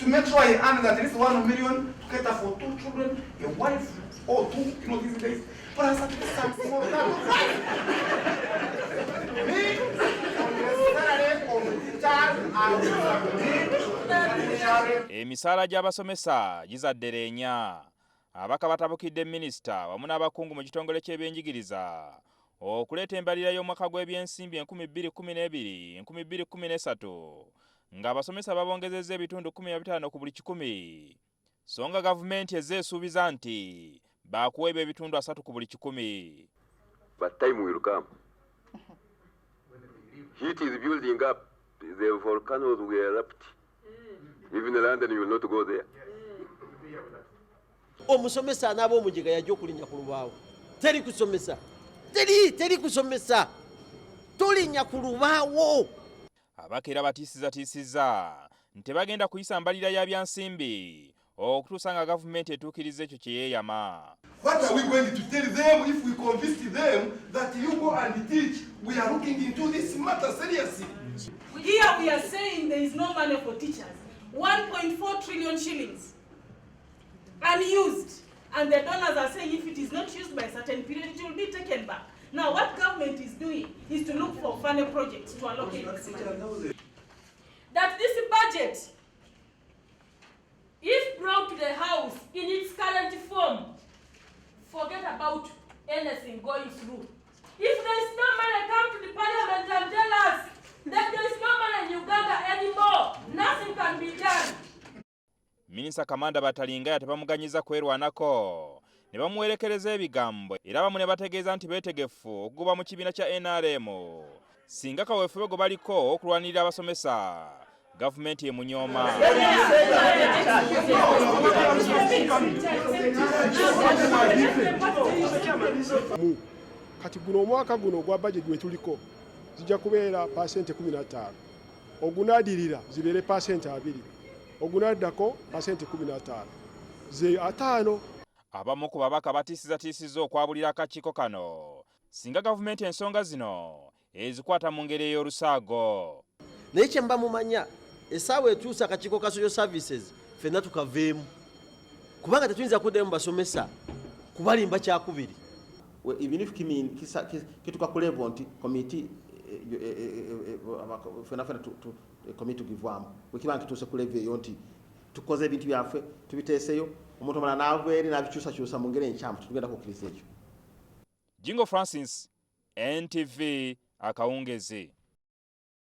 to make sure he earns at least 1 million to cater for 2 children, a wife, or 2, these days. But as at least some small me, emisaala gy'abasomesa gizadde leenya. Abaka batabukidde minisita wamu n'abakungu mu kitongole ky'ebyenjigiriza okuleeta embalirira y'omwaka gw'ebyensimbi 2022-2013 ng'abasomesa babongezezza ebitundu 15 ku buli 100, so nga gavumenti ezeesuubiza nti baakuweebwa ebitundu 3 ku buli 100. But time will come. Heat is building up. The volcanoes will erupt. Even London, you will not go there. Omusomesa n'abo omujiga yajja okulinnya ku lubaawo. Teri kusomesa. Teri kusomesa. Tolinnya ku lubaawo. Abakeera batiisizza nti bagenda kuyisa mbalirira ya byansimbi okutuusa nga gavumenti etuukiriza ekyo kye yeeyama. What are we going to tell them if we convince them that you go and teach? We are looking into this matter seriously. Here we are saying there is no money for teachers. 1.4 trillion shillings unused. And the donors are saying if it is not used by a certain period, it will be taken back. Now what government is doing is to look for funding projects to allocate this money. That this budget, if brought to the House in its current form, forget about anything going through. If there is no money, come to the parliament and tell us that there is no money in Uganda anymore. Nothing can be done. Minisita Kamanda Batalinga tebamuganyiza kwerwanako ne bamuwerekereza ebigambo era bamu ne bategeeza nti beetegefu okugoba mu kibiina kya NRM singa kaweefube gwe baliko okulwanirira abasomesa gavumenti emunyooma. Kati guno omwaka guno ogwa budget gwe tuliko zijja kubeera 15%, ogunaadirira zibeere 2%, ogunaddako 15%, ze 5. Abamu ku babaka batiisizza okwabulira akakiiko kano singa gavumenti ensonga zino ezikwata mu ngeri ey'olusaago. Naye kye mba mumanya essaawa etuusa akakiiko ka social services ffenna tukaveemu kubanga tetuyinza kuddayo mu basomesa kubalimba kyakubiri. Even if kituka ku level nti committee fena committee tugivwamu wekibanga kituuse ku level eyo nti tukoze ebintu byaffe tubiteeseyo omuntu omala n'avere n'abikyusakyusa mu ngeri enkyamu tetugenda kukkiriza ekyo. Jingo Francis, NTV Akawungezi.